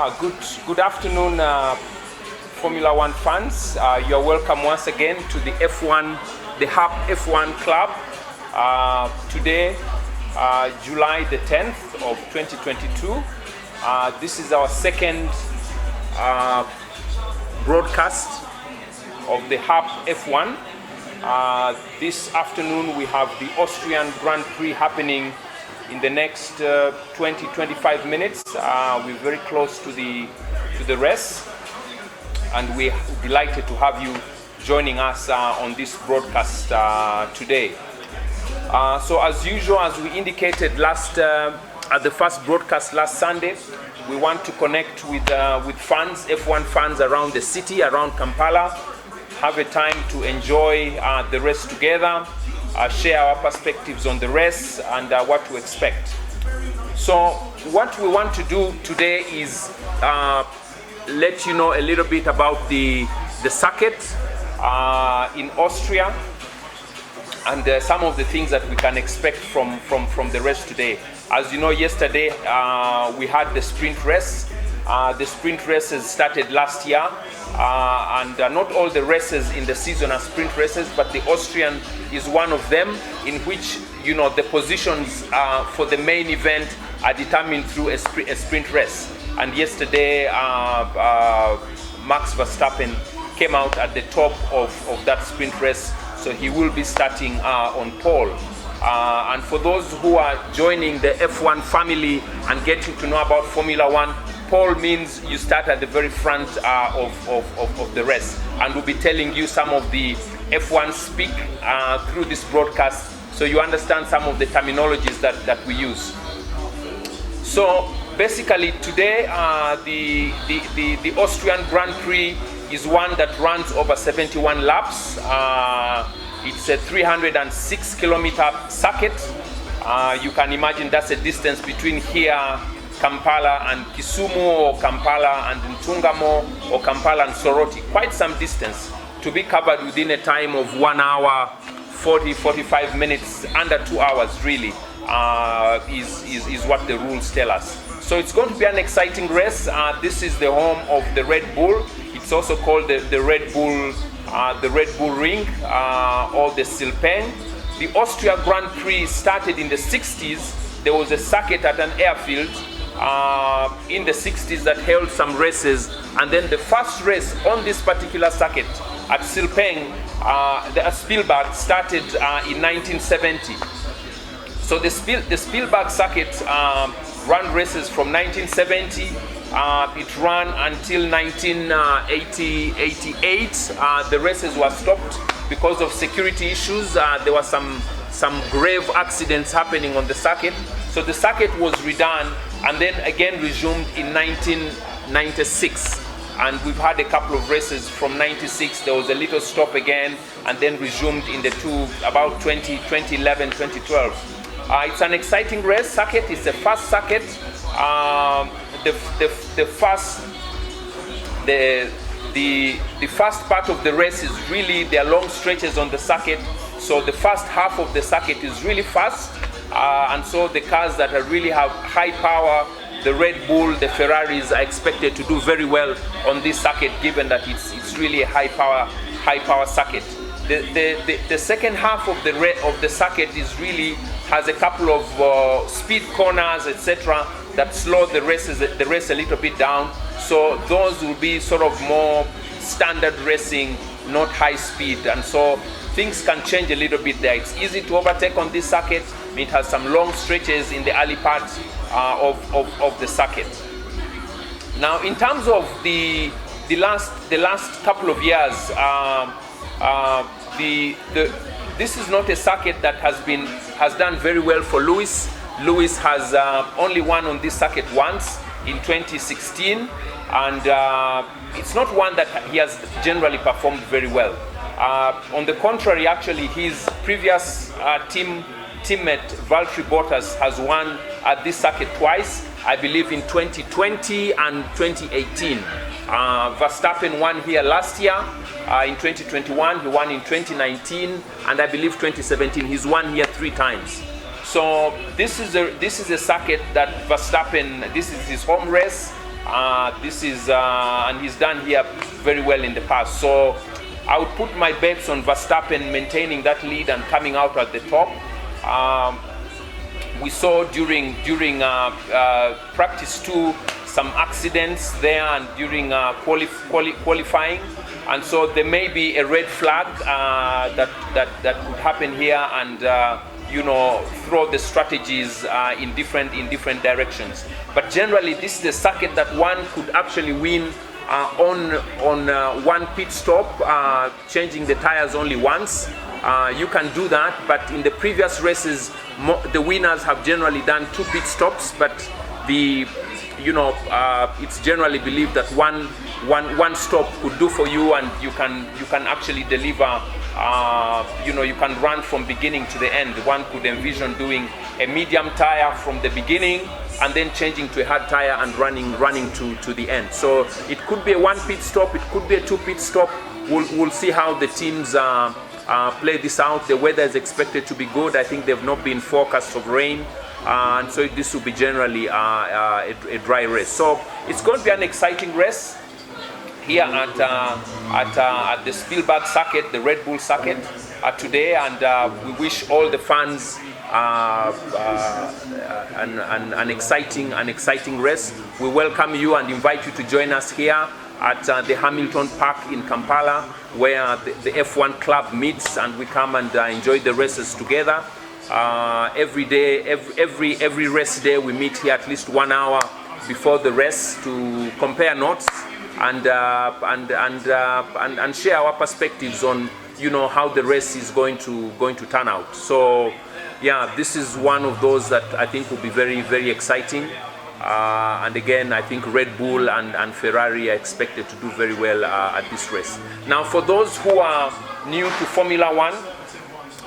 Good afternoon, Formula One fans. You're welcome once again to the F1, the Hub F1 Club. Today, July the 10th of 2022. This is our second broadcast of the Hub F1. This afternoon we have the Austrian Grand Prix happening in the next 20-25 minutes. We're very close to the race, and we're delighted to have you joining us on this broadcast today. So as usual, as we indicated at the first broadcast last Sunday, we want to connect with fans, F1 fans around the city, around Kampala, have a time to enjoy the race together, share our perspectives on the race and what to expect. So what we want to do today is let you know a little bit about the circuit in Austria and some of the things that we can expect from the race today. As you know, yesterday we had the sprint race. The sprint races started last year, and not all the races in the season are sprint races, but the Austrian is one of them, in which the positions for the main event are determined through a sprint race. And yesterday Max Verstappen came out at the top of that sprint race, so he will be starting on pole. And for those who are joining the F1 family and getting to know about Formula One, pole means you start at the very front of the race, and we'll be telling you some of the F1 speak through this broadcast, so you understand some of the terminologies that we use. So basically today the Austrian Grand Prix is one that runs over 71 laps. It's a 306 kilometer circuit. You can imagine that's a distance between here, Kampala and Kisumu, or Kampala and Ntungamo, or Kampala and Soroti. Quite some distance to be covered within a time of 1 hour, 40-45 minutes, under 2 hours really, is what the rules tell us. So it's going to be an exciting race. This is the home of the Red Bull. It's also called the Red Bull Ring, or the Silpeng. The Austria Grand Prix started in the 60s. There was a circuit at an airfield in the 60s that held some races, and then the first race on this particular circuit at Silpeng, the Spielberg, started in 1970. So the Spielberg circuit ran races from 1970. It ran until 1988. The races were stopped because of security issues. There were some grave accidents happening on the circuit. So the circuit was redone and then again resumed in 1996. And we've had a couple of races from 96. There was a little stop again and then resumed in about 2011, 2012. It's an exciting race circuit. It's a fast circuit. The first part of the race is really, there are long stretches on the circuit, so the first half of the circuit is really fast, and so the cars that really have high power, the Red Bull, the Ferraris, are expected to do very well on this circuit, given that it's really a high power circuit. The second half of the circuit has a couple of speed corners, etc., that slow the race a little bit down. So those will be sort of more standard racing, not high speed, and so things can change a little bit there. It's easy to overtake on this circuit. It has some long stretches in the early part of the circuit. Now, in terms of the last couple of years, this is not a circuit that has done very well for Lewis. Lewis has only won on this circuit once in 2016, and it's not one that he has generally performed very well. On the contrary, actually, his previous teammate Valtteri Bottas has won at this circuit twice, I believe in 2020 and 2018. Verstappen won here last year in 2021, he won in 2019, and I believe 2017. He's won here 3 times. So this is a circuit that Verstappen, this is his home race. This is and he's done here very well in the past. So I would put my bets on Verstappen maintaining that lead and coming out at the top. We saw during practice 2 some accidents there and during qualifying, and so there may be a red flag that could happen here, and throw the strategies in different directions. But generally, this is a circuit that one could actually win on one pit stop, changing the tires only once. You can do that, but in the previous races, the winners have generally done 2 pit stops. But it's generally believed that one stop could do for you, and you can actually deliver. You can run from beginning to the end. One could envision doing a medium tire from the beginning and then changing to a hard tire and running to the end. So it could be a 1 pit stop, it could be a 2 pit stop. We'll see how the teams play this out. The weather is expected to be good. I think they've not been forecast of rain, and so this will be generally a dry race. So it's going to be an exciting race here at the Spielberg circuit, the Red Bull circuit today, and we wish all the fans an exciting race. We welcome you and invite you to join us here at the Hamilton Park in Kampala, where the F1 club meets, and we come and enjoy the races together. Every day, every race day, we meet here at least 1 hour before the race to compare notes and share our perspectives on how the race is going to turn out. So yeah, this is one of those that I think will be very, very exciting. And again, I think Red Bull and Ferrari are expected to do very well at this race. Now, for those who are new to Formula One,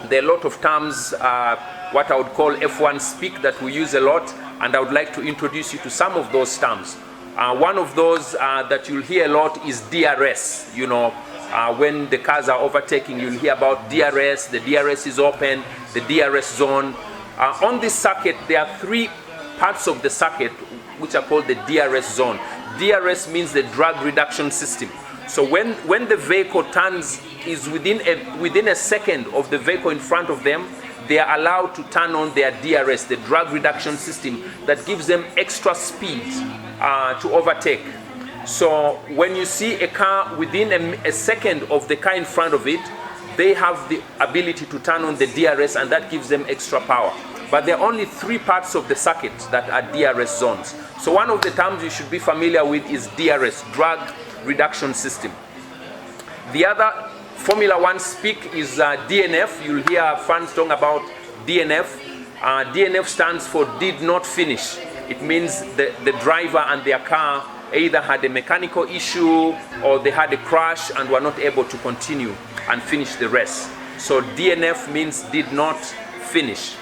there are a lot of terms, what I would call F1 speak, that we use a lot, and I would like to introduce you to some of those terms. One of those that you'll hear a lot is DRS. When the cars are overtaking, you'll hear about DRS. The DRS is open, the DRS zone. On this circuit, there are 3 parts of the circuit which are called the DRS zone. DRS means the drag reduction system. So when the vehicle turns, is within a second of the vehicle in front of them, they are allowed to turn on their DRS, the drag reduction system, that gives them extra speed to overtake. So when you see a car within a second of the car in front of it, they have the ability to turn on the DRS, and that gives them extra power. But there are only 3 parts of the circuit that are DRS zones. So one of the terms you should be familiar with is DRS, drag reduction system. The other Formula One speak is DNF. You'll hear fans talking about DNF. DNF stands for did not finish. It means the driver and their car either had a mechanical issue or they had a crash and were not able to continue and finish the race. So DNF means did not finish.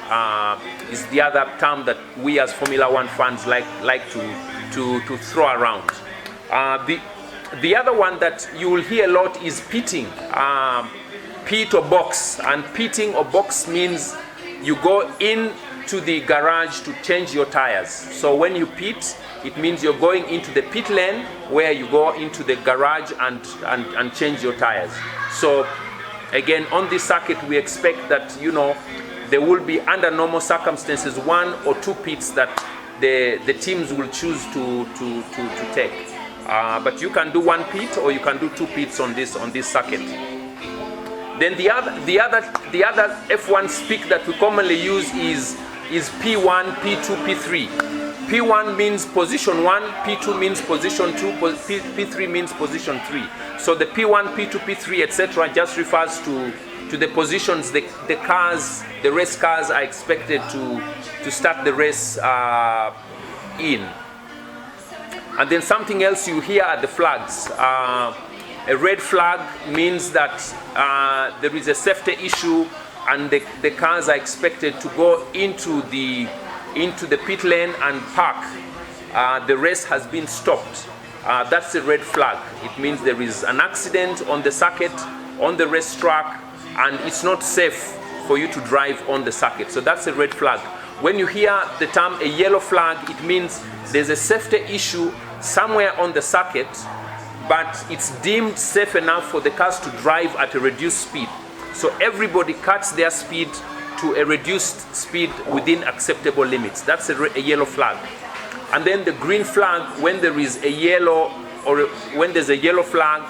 Is the other term that we as Formula One fans like to throw around. The other one that you will hear a lot is pitting. Pit or box. And pitting or box means you go into the garage to change your tires. So when you pit, it means you're going into the pit lane where you go into the garage and change your tires. So again, on this circuit, we expect that there will be, under normal circumstances, 1 or 2 pits that the teams will choose to take. But you can do 1 pit or you can do 2 pits on this circuit. Then the other F1 speak that we commonly use is P1, P2, P3. P1 means position 1, P2 means position 2, P3 means position 3. So the P1, P2, P3, etc. just refers to the positions the race cars are expected to start the race in. And then something else you hear are the flags. A red flag means that there is a safety issue and the cars are expected to go into the pit lane and park. The race has been stopped. That's a red flag. It means there is an accident on the circuit, on the racetrack, and it's not safe for you to drive on the circuit. So that's a red flag. When you hear the term a yellow flag, it means there's a safety issue somewhere on the circuit, but it's deemed safe enough for the cars to drive at a reduced speed. So everybody cuts their speed to a reduced speed within acceptable limits. That's a yellow flag. And then the green flag, when there is a yellow, or when there's a yellow flag,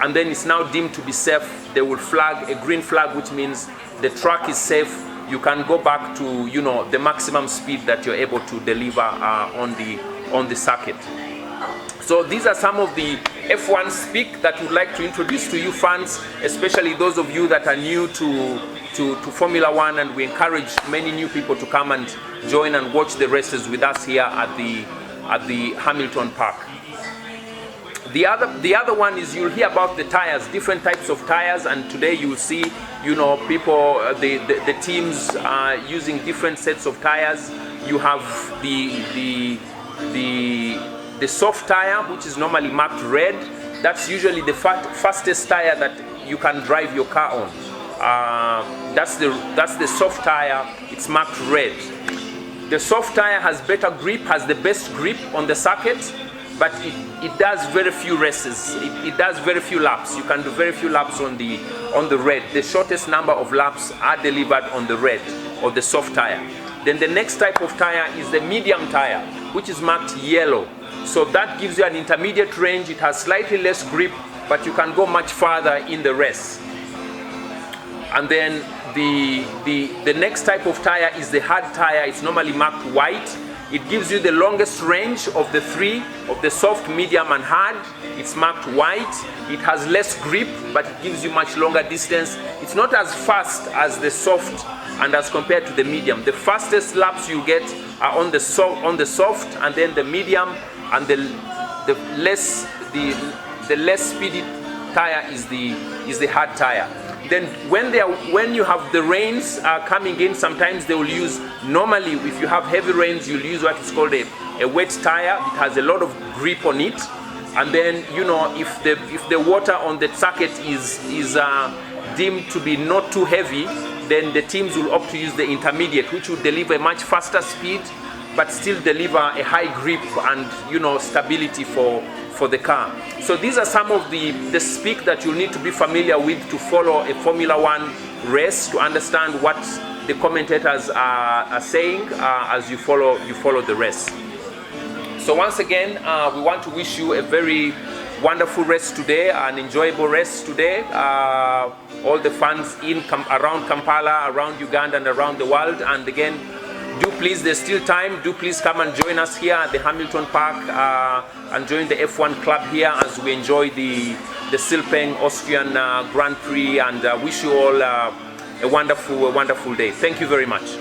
and then it's now deemed to be safe, they will flag a green flag, which means the track is safe. You can go back to, you know, the maximum speed that you're able to deliver on the circuit. So these are some of the F1 speak that we'd like to introduce to you fans, especially those of you that are new to Formula One, and we encourage many new people to come and join and watch the races with us here at the Hamilton Park. The other one is you'll hear about the tires, different types of tires, and today you'll see, you know, people, the teams are using different sets of tires. You have the soft tire, which is normally marked red. That's usually the fastest tire that you can drive your car on. That's the soft tire. It's marked red. The soft tire has better grip, has the best grip on the circuit, but it does very few races. It does very few laps. You can do very few laps on the red. The shortest number of laps are delivered on the red or the soft tire. Then the next type of tire is the medium tire, which is marked yellow. So that gives you an intermediate range. It has slightly less grip, but you can go much farther in the race. And then the next type of tire is the hard tire. It's normally marked white. It gives you the longest range of the three, of the soft, medium, and hard. It's marked white. It has less grip, but it gives you much longer distance. It's not as fast as the soft and as compared to the medium. The fastest laps you get are on the soft, and then the medium, and the less speedy tire is the hard tire. Then when you have the rains coming in, sometimes they will use, normally if you have heavy rains, you'll use what is called a wet tire. It has a lot of grip on it. And then, you know, if the water on the circuit is deemed to be not too heavy, then the teams will opt to use the intermediate, which will deliver a much faster speed, but still deliver a high grip and, you know, stability for the car. So these are some of the speak that you need to be familiar with to follow a Formula One race, to understand what the commentators are saying as you follow the race. So once again, we want to wish you a very wonderful race today, an enjoyable race today. All the fans around Kampala, around Uganda, and around the world. And again, do please, there's still time, do please come and join us here at the Hamilton Park and join the F1 club here as we enjoy the Silpeng Austrian Grand Prix, and wish you all a wonderful day. Thank you very much.